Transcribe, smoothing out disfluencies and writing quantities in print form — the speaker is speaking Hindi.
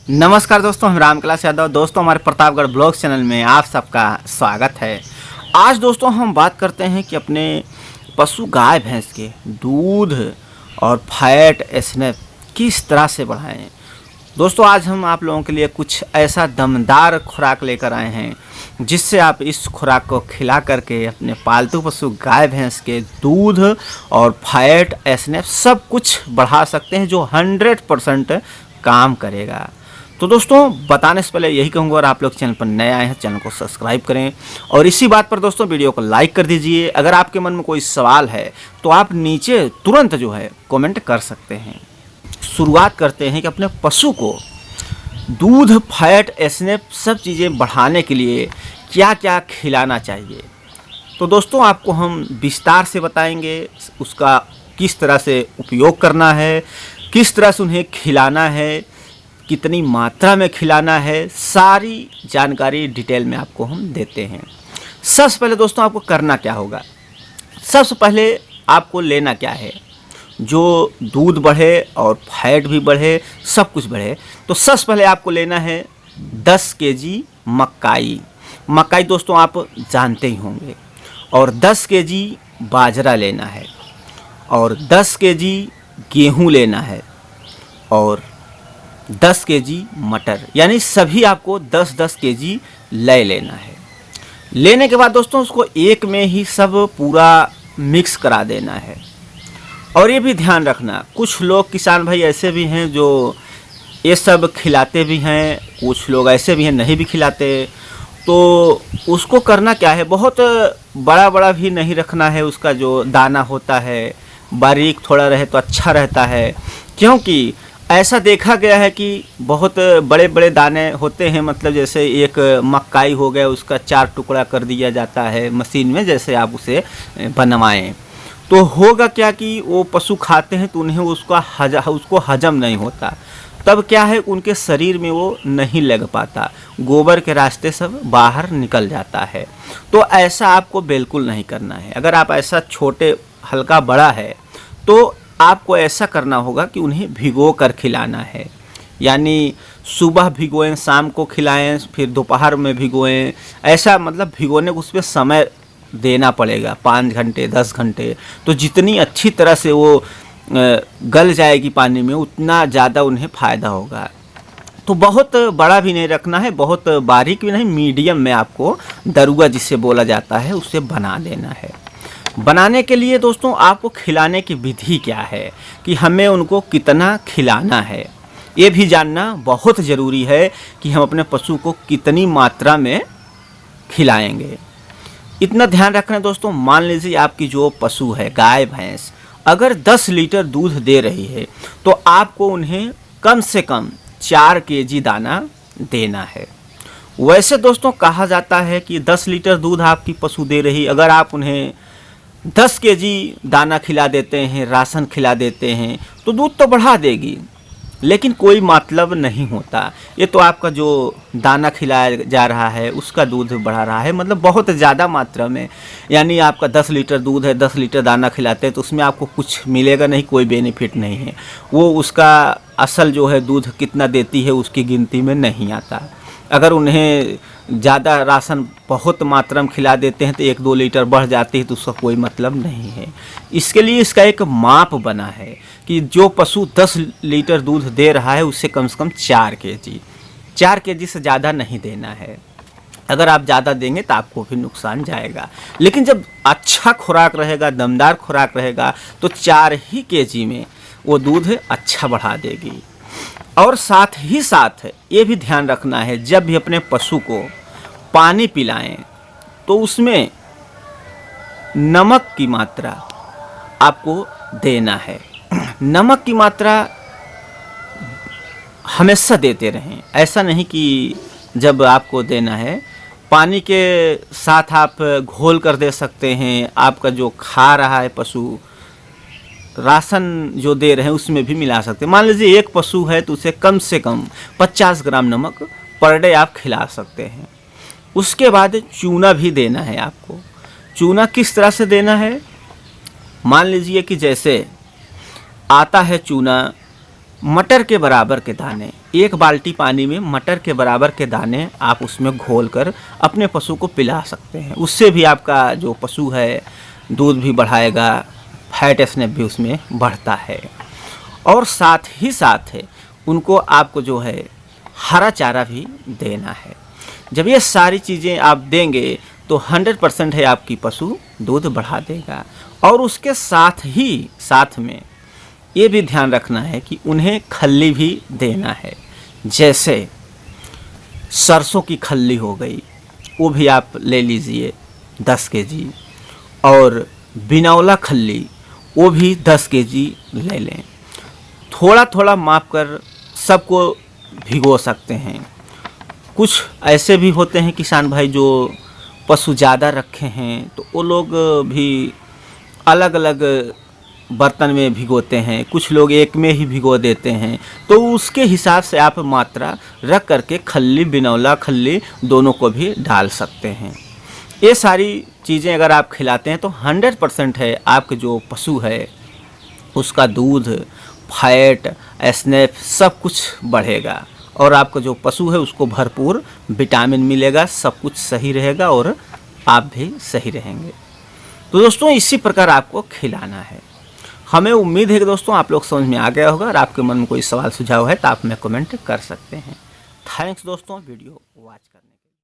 नमस्कार दोस्तों, हम रामकलास यादव। दोस्तों, हमारे प्रतापगढ़ ब्लॉग चैनल में आप सबका स्वागत है। आज दोस्तों हम बात करते हैं कि अपने पशु गाय भैंस के दूध और फैट एस्नेप किस तरह से बढ़ाएं। दोस्तों, आज हम आप लोगों के लिए कुछ ऐसा दमदार खुराक लेकर आए हैं जिससे आप इस खुराक को खिला करके अपने पालतू पशु गाय भैंस के दूध और फैट एस्नेप सब कुछ बढ़ा सकते हैं, जो 100% काम करेगा। तो दोस्तों, बताने से पहले यही कहूँगा, अगर आप लोग चैनल पर नए आए हैं चैनल को सब्सक्राइब करें और इसी बात पर दोस्तों वीडियो को लाइक कर दीजिए। अगर आपके मन में कोई सवाल है तो आप नीचे तुरंत जो है कमेंट कर सकते हैं। शुरुआत करते हैं कि अपने पशु को दूध, फैट, एस्नेप सब चीज़ें बढ़ाने के लिए क्या क्या खिलाना चाहिए। तो दोस्तों, आपको हम विस्तार से बताएंगे उसका किस तरह से उपयोग करना है, किस तरह से उन्हें खिलाना है, कितनी मात्रा में खिलाना है, सारी जानकारी डिटेल में आपको हम देते हैं। सबसे पहले दोस्तों आपको करना क्या होगा, सबसे पहले आपको लेना क्या है, जो दूध बढ़े और फैट भी बढ़े, सब कुछ बढ़े। तो सबसे पहले आपको लेना है 10 केजी मकाई। मकाई दोस्तों आप जानते ही होंगे। और 10 केजी बाजरा लेना है और 10 केजी गेहूँ लेना है और 10 केजी मटर, यानी सभी आपको 10-10 केजी ले लेना है। लेने के बाद दोस्तों उसको एक में ही सब पूरा मिक्स करा देना है। और ये भी ध्यान रखना, कुछ लोग किसान भाई ऐसे भी हैं जो ये सब खिलाते भी हैं, कुछ लोग ऐसे भी हैं नहीं भी खिलाते। तो उसको करना क्या है, बहुत बड़ा बड़ा भी नहीं रखना है। उसका जो दाना होता है बारीक थोड़ा रहे तो अच्छा रहता है, क्योंकि ऐसा देखा गया है कि बहुत बड़े बड़े दाने होते हैं, मतलब जैसे एक मकाई हो गया उसका 4 टुकड़ा कर दिया जाता है मशीन में, जैसे आप उसे बनवाएं तो होगा क्या कि वो पशु खाते हैं तो उन्हें उसको हजम नहीं होता। तब क्या है, उनके शरीर में वो नहीं लग पाता, गोबर के रास्ते सब बाहर निकल जाता है। तो ऐसा आपको बिल्कुल नहीं करना है। अगर आप ऐसा छोटे हल्का बड़ा है तो आपको ऐसा करना होगा कि उन्हें भिगो कर खिलाना है, यानी सुबह भिगोएं, शाम को खिलाएं, फिर दोपहर में भिगोएं। ऐसा मतलब भिगोने को उसमें समय देना पड़ेगा, 5 घंटे 10 घंटे। तो जितनी अच्छी तरह से वो गल जाएगी पानी में उतना ज़्यादा उन्हें फ़ायदा होगा। तो बहुत बड़ा भी नहीं रखना है, बहुत बारीक भी नहीं, मीडियम में आपको दरुआ जिसे बोला जाता है उसे बना देना है। बनाने के लिए दोस्तों आपको खिलाने की विधि क्या है कि हमें उनको कितना खिलाना है, ये भी जानना बहुत ज़रूरी है कि हम अपने पशु को कितनी मात्रा में खिलाएंगे। इतना ध्यान रखना दोस्तों, मान लीजिए आपकी जो पशु है गाय भैंस अगर 10 लीटर दूध दे रही है तो आपको उन्हें कम से कम 4 केजी दाना देना है। वैसे दोस्तों कहा जाता है कि 10 लीटर दूध आपकी पशु दे रही, अगर आप उन्हें 10 केजी दाना खिला देते हैं, राशन खिला देते हैं तो दूध तो बढ़ा देगी, लेकिन कोई मतलब नहीं होता। ये तो आपका जो दाना खिलाया जा रहा है उसका दूध बढ़ा रहा है, मतलब बहुत ज़्यादा मात्रा में। यानी आपका 10 लीटर दूध है, 10 लीटर दाना खिलाते हैं तो उसमें आपको कुछ मिलेगा नहीं, कोई बेनिफिट नहीं है। वो उसका असल जो है दूध कितना देती है उसकी गिनती में नहीं आता। अगर उन्हें ज़्यादा राशन बहुत मात्रा में खिला देते हैं तो 1-2 लीटर बढ़ जाती है तो उसका कोई मतलब नहीं है। इसके लिए इसका एक माप बना है कि जो पशु 10 लीटर दूध दे रहा है उससे कम से कम 4 केजी से ज़्यादा नहीं देना है। अगर आप ज़्यादा देंगे तो आपको भी नुकसान जाएगा, लेकिन जब अच्छा खुराक रहेगा, दमदार खुराक रहेगा तो 4 ही केजी में वो दूध अच्छा बढ़ा देगी। और साथ ही साथ ये भी ध्यान रखना है, जब भी अपने पशु को पानी पिलाएं तो उसमें नमक की मात्रा आपको देना है। नमक की मात्रा हमेशा देते रहें, ऐसा नहीं कि जब आपको देना है पानी के साथ आप घोल कर दे सकते हैं। आपका जो खा रहा है पशु, राशन जो दे रहे हैं उसमें भी मिला सकते हैं। मान लीजिए एक पशु है तो उसे कम से कम 50 ग्राम नमक पर डे आप खिला सकते हैं। उसके बाद चूना भी देना है आपको। चूना किस तरह से देना है, मान लीजिए कि जैसे आता है चूना मटर के बराबर के दाने, 1 बाल्टी पानी में मटर के बराबर के दाने आप उसमें घोलकर अपने पशु को पिला सकते हैं। उससे भी आपका जो पशु है दूध भी बढ़ाएगा, फैट स्नैप भी उसमें बढ़ता है। और साथ ही साथ है उनको आपको जो है हरा चारा भी देना है। जब ये सारी चीज़ें आप देंगे तो 100% है आपकी पशु दूध बढ़ा देगा। और उसके साथ में ये भी ध्यान रखना है कि उन्हें खल्ली भी देना है। जैसे सरसों की खल्ली हो गई, वो भी आप ले लीजिए 10 केजी, और बिनौला खल्ली वो भी 10 केजी ले लें। थोड़ा थोड़ा माप कर सबको भिगो सकते हैं। कुछ ऐसे भी होते हैं किसान भाई जो पशु ज़्यादा रखे हैं, तो वो लोग भी अलग अलग बर्तन में भिगोते हैं, कुछ लोग एक में ही भिगो देते हैं। तो उसके हिसाब से आप मात्रा रख करके खल्ली, बिनौला खल्ली दोनों को भी डाल सकते हैं। ये सारी चीज़ें अगर आप खिलाते हैं तो 100% है आपके जो पशु है उसका दूध, फैट, स्नैप सब कुछ बढ़ेगा और आपका जो पशु है उसको भरपूर विटामिन मिलेगा, सब कुछ सही रहेगा और आप भी सही रहेंगे। तो दोस्तों इसी प्रकार आपको खिलाना है। हमें उम्मीद है कि दोस्तों आप लोग समझ में आ गया होगा। और आपके मन में कोई सवाल सुझाव है तो आप हमें कमेंट कर सकते हैं। थैंक्स दोस्तों वीडियो वॉच करने के लिए।